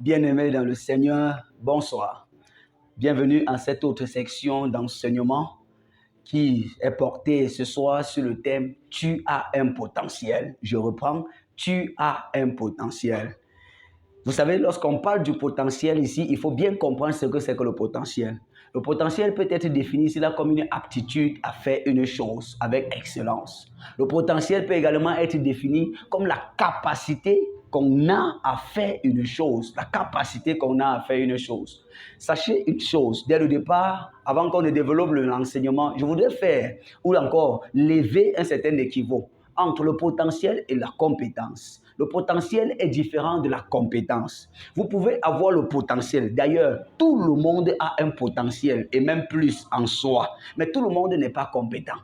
Bien-aimés dans le Seigneur, bonsoir. Bienvenue à cette autre section d'enseignement qui est portée ce soir sur le thème « Tu as un potentiel ». Je reprends, « Tu as un potentiel ». Vous savez, lorsqu'on parle du potentiel ici, il faut bien comprendre ce que c'est que le potentiel. Le potentiel peut être défini ici là comme une aptitude à faire une chose avec excellence. Le potentiel peut également être défini comme la capacité qu'on a à faire une chose. La capacité qu'on a à faire une chose. Sachez une chose, dès le départ, avant qu'on ne développe l'enseignement, je voudrais faire, ou encore, lever un certain équivoque entre le potentiel et la compétence. Le potentiel est différent de la compétence. Vous pouvez avoir le potentiel. D'ailleurs, tout le monde a un potentiel et même plus en soi. Mais tout le monde n'est pas compétent.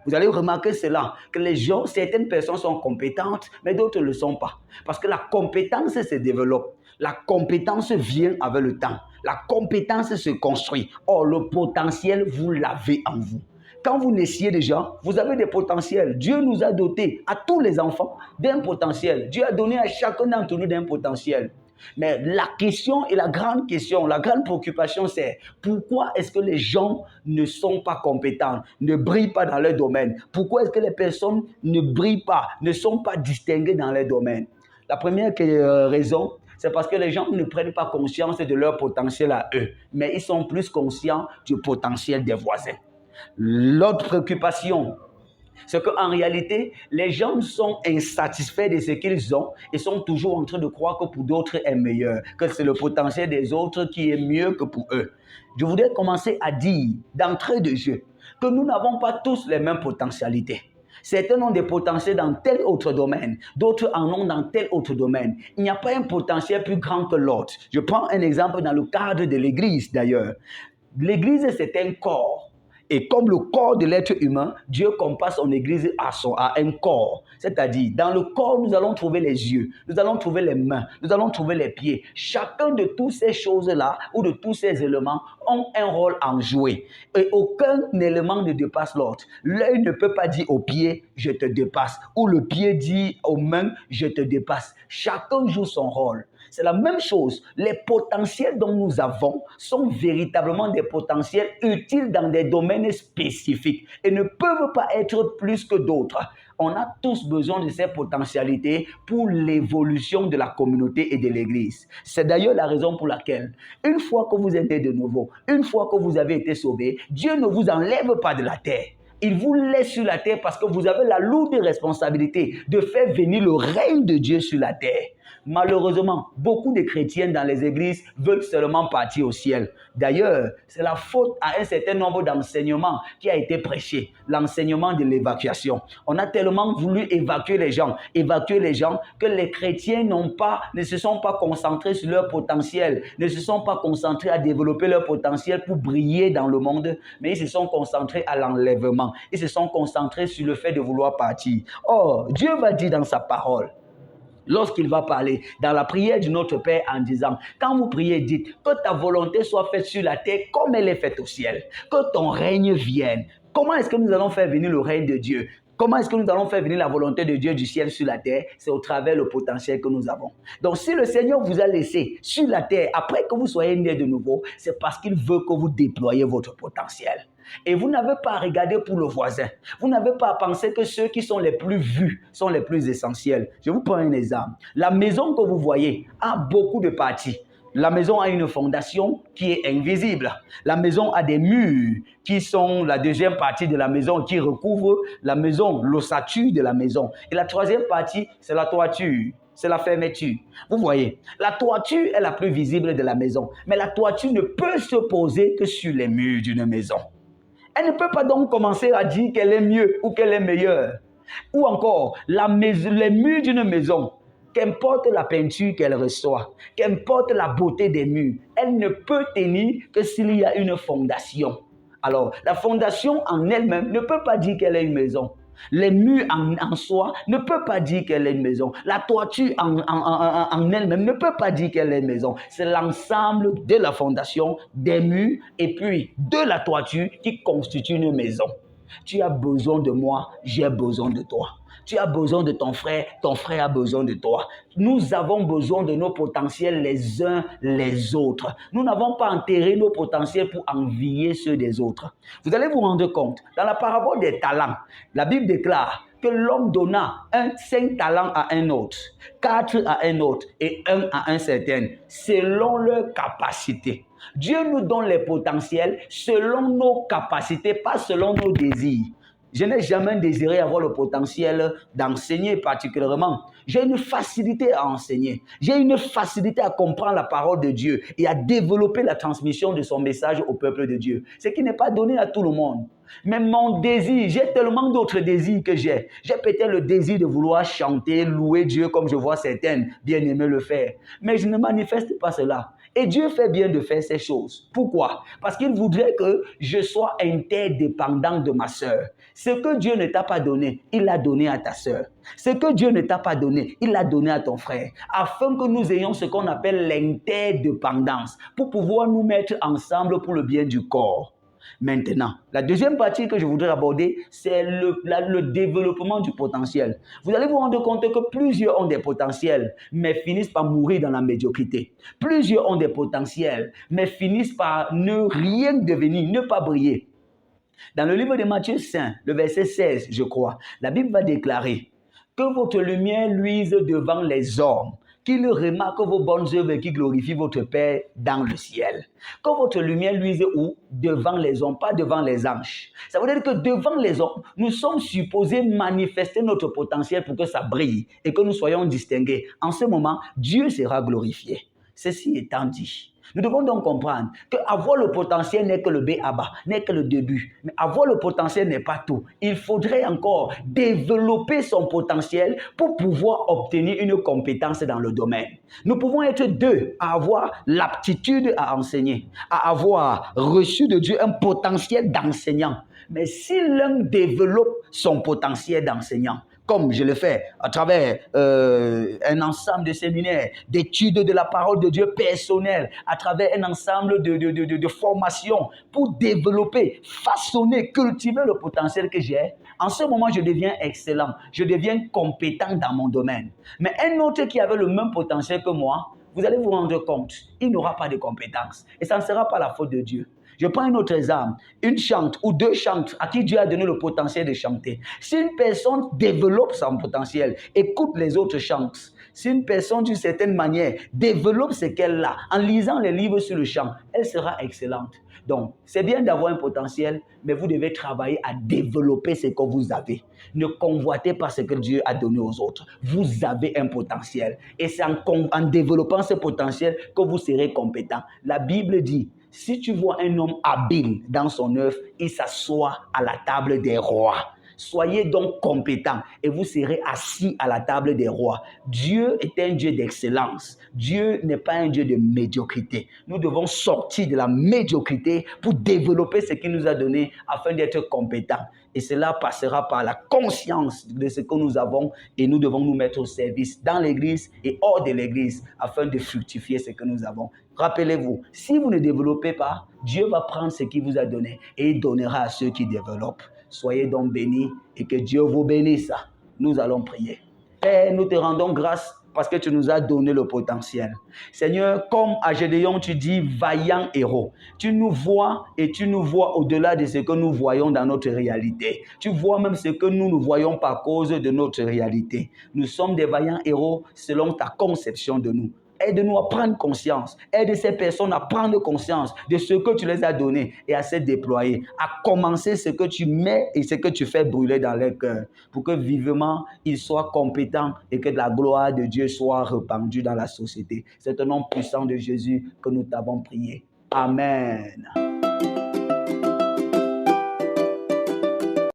Vous allez remarquer cela, que les gens, certaines personnes sont compétentes, mais d'autres ne le sont pas. Parce que la compétence se développe. La compétence vient avec le temps. La compétence se construit. Or, le potentiel, vous l'avez en vous. Quand vous naissiez déjà, vous avez des potentiels. Dieu nous a dotés, à tous les enfants, d'un potentiel. Dieu a donné à chacun d'entre nous d'un potentiel. Mais la question et la grande préoccupation, c'est pourquoi est-ce que les gens ne sont pas compétents, ne brillent pas dans leur domaine? Pourquoi est-ce que les personnes ne brillent pas, ne sont pas distinguées dans leur domaine? La première raison, c'est parce que les gens ne prennent pas conscience de leur potentiel à eux, mais ils sont plus conscients du potentiel des voisins. L'autre préoccupation, c'est qu'en réalité, les gens sont insatisfaits de ce qu'ils ont et sont toujours en train de croire que pour d'autres est meilleur, que c'est le potentiel des autres qui est mieux que pour eux. Je voudrais commencer à dire, d'entrée de jeu, que nous n'avons pas tous les mêmes potentialités. Certains ont des potentiels dans tel autre domaine, d'autres en ont dans tel autre domaine. Il n'y a pas un potentiel plus grand que l'autre. Je prends un exemple dans le cadre de l'Église d'ailleurs. L'Église, c'est un corps. Et comme le corps de l'être humain, Dieu compare son Église à un corps. C'est-à-dire, dans le corps, nous allons trouver les yeux, nous allons trouver les mains, nous allons trouver les pieds. Chacun de toutes ces choses-là, ou de tous ces éléments, ont un rôle à jouer. Et aucun élément ne dépasse l'autre. L'œil ne peut pas dire au pied, je te dépasse. Ou le pied dit aux mains, je te dépasse. Chacun joue son rôle. C'est la même chose. Les potentiels dont nous avons sont véritablement des potentiels utiles dans des domaines spécifiques et ne peuvent pas être plus que d'autres. On a tous besoin de ces potentialités pour l'évolution de la communauté et de l'Église. C'est d'ailleurs la raison pour laquelle, une fois que vous êtes né de nouveau, une fois que vous avez été sauvé, Dieu ne vous enlève pas de la terre. Il vous laisse sur la terre parce que vous avez la lourde responsabilité de faire venir le règne de Dieu sur la terre. Malheureusement, beaucoup de chrétiens dans les églises veulent seulement partir au ciel. D'ailleurs, c'est la faute à un certain nombre d'enseignements qui a été prêché, l'enseignement de l'évacuation. On a tellement voulu évacuer les gens que les chrétiens ne se sont pas concentrés sur leur potentiel, ne se sont pas concentrés à développer leur potentiel pour briller dans le monde, mais ils se sont concentrés à l'enlèvement. Ils se sont concentrés sur le fait de vouloir partir. Or, Dieu va dire dans sa parole, lorsqu'il va parler dans la prière de notre Père en disant, quand vous priez, dites que ta volonté soit faite sur la terre comme elle est faite au ciel, que ton règne vienne. Comment est-ce que nous allons faire venir le règne de Dieu? Comment est-ce que nous allons faire venir la volonté de Dieu du ciel sur la terre? C'est au travers le potentiel que nous avons. Donc, si le Seigneur vous a laissé sur la terre après que vous soyez né de nouveau, c'est parce qu'il veut que vous déployiez votre potentiel. Et vous n'avez pas à regarder pour le voisin. Vous n'avez pas à penser que ceux qui sont les plus vus sont les plus essentiels. Je vous prends un exemple. La maison que vous voyez a beaucoup de parties. La maison a une fondation qui est invisible. La maison a des murs qui sont la deuxième partie de la maison qui recouvre la maison, l'ossature de la maison. Et la troisième partie, c'est la toiture. C'est la fermeture. Vous voyez, la toiture est la plus visible de la maison. Mais la toiture ne peut se poser que sur les murs d'une maison. Elle ne peut pas donc commencer à dire qu'elle est mieux ou qu'elle est meilleure. Ou encore, les murs d'une maison, qu'importe la peinture qu'elle reçoit, qu'importe la beauté des murs, elle ne peut tenir que s'il y a une fondation. Alors, la fondation en elle-même ne peut pas dire qu'elle est une maison. Les murs en soi ne peuvent pas dire qu'elle est une maison. La toiture en elle-même ne peut pas dire qu'elle est une maison. C'est l'ensemble de la fondation, des murs et puis de la toiture qui constitue une maison. Tu as besoin de moi, j'ai besoin de toi. Tu as besoin de ton frère a besoin de toi. Nous avons besoin de nos potentiels les uns les autres. Nous n'avons pas enterré nos potentiels pour envier ceux des autres. Vous allez vous rendre compte, dans la parabole des talents, la Bible déclare que l'homme donna 5 talents à un autre, 4 à un autre et 1 à un certain, selon leur capacité. Dieu nous donne les potentiels selon nos capacités, pas selon nos désirs. Je n'ai jamais désiré avoir le potentiel d'enseigner particulièrement. J'ai une facilité à enseigner. J'ai une facilité à comprendre la parole de Dieu et à développer la transmission de son message au peuple de Dieu. Ce qui n'est pas donné à tout le monde. Mais mon désir, j'ai tellement d'autres désirs que j'ai. J'ai peut-être le désir de vouloir chanter, louer Dieu comme je vois certaines bien-aimées le faire. Mais je ne manifeste pas cela. Et Dieu fait bien de faire ces choses. Pourquoi? Parce qu'il voudrait que je sois interdépendant de ma sœur. Ce que Dieu ne t'a pas donné, il l'a donné à ta sœur. Ce que Dieu ne t'a pas donné, il l'a donné à ton frère. Afin que nous ayons ce qu'on appelle l'interdépendance. Pour pouvoir nous mettre ensemble pour le bien du corps. Maintenant, la deuxième partie que je voudrais aborder, c'est le développement du potentiel. Vous allez vous rendre compte que plusieurs ont des potentiels, mais finissent par mourir dans la médiocrité. Plusieurs ont des potentiels, mais finissent par ne rien devenir, ne pas briller. Dans le livre de Matthieu 5, le verset 16, je crois, la Bible va déclarer que votre lumière luise devant les hommes, qu'ils remarquent vos bonnes œuvres et qu'ils glorifient votre Père dans le ciel. Que votre lumière luise où? Devant les hommes, pas devant les anges. Ça veut dire que devant les hommes, nous sommes supposés manifester notre potentiel pour que ça brille et que nous soyons distingués. En ce moment, Dieu sera glorifié. Ceci étant dit, nous devons donc comprendre qu'avoir le potentiel n'est que le B.A.B.A, n'est que le début. Mais avoir le potentiel n'est pas tout. Il faudrait encore développer son potentiel pour pouvoir obtenir une compétence dans le domaine. Nous pouvons être deux à avoir l'aptitude à enseigner, à avoir reçu de Dieu un potentiel d'enseignant. Mais si l'un développe son potentiel d'enseignant, comme je le fais à travers un ensemble de séminaires, d'études de la parole de Dieu personnelle, à travers un ensemble de formations pour développer, façonner, cultiver le potentiel que j'ai. En ce moment, je deviens excellent, je deviens compétent dans mon domaine. Mais un autre qui avait le même potentiel que moi, vous allez vous rendre compte, il n'aura pas de compétences. Et ça ne sera pas la faute de Dieu. Je prends un autre exemple, une chante ou deux chantes à qui Dieu a donné le potentiel de chanter. Si une personne développe son potentiel, écoute les autres chantes, si une personne d'une certaine manière développe ce qu'elle a en lisant les livres sur le chant, elle sera excellente. Donc, c'est bien d'avoir un potentiel, mais vous devez travailler à développer ce que vous avez. Ne convoitez pas ce que Dieu a donné aux autres. Vous avez un potentiel. Et c'est en développant ce potentiel que vous serez compétent. La Bible dit, si tu vois un homme habile dans son œuvre, il s'assoit à la table des rois. Soyez donc compétents et vous serez assis à la table des rois. Dieu est un Dieu d'excellence. Dieu n'est pas un Dieu de médiocrité. Nous devons sortir de la médiocrité pour développer ce qu'il nous a donné afin d'être compétents. Et cela passera par la conscience de ce que nous avons et nous devons nous mettre au service dans l'église et hors de l'église afin de fructifier ce que nous avons. Rappelez-vous, si vous ne développez pas, Dieu va prendre ce qu'il vous a donné et il donnera à ceux qui développent. Soyez donc bénis et que Dieu vous bénisse. Nous allons prier. Père, nous te rendons grâce parce que tu nous as donné le potentiel. Seigneur, comme à Gédéon, tu dis vaillant héros. Tu nous vois et tu nous vois au-delà de ce que nous voyons dans notre réalité. Tu vois même ce que nous ne voyons pas à cause de notre réalité. Nous sommes des vaillants héros selon ta conception de nous. Aide-nous à prendre conscience. Aide ces personnes à prendre conscience de ce que tu les as donnés et à se déployer, à commencer ce que tu mets et ce que tu fais brûler dans leur cœur pour que vivement ils soient compétents et que la gloire de Dieu soit répandue dans la société. C'est au nom puissant de Jésus que nous t'avons prié. Amen.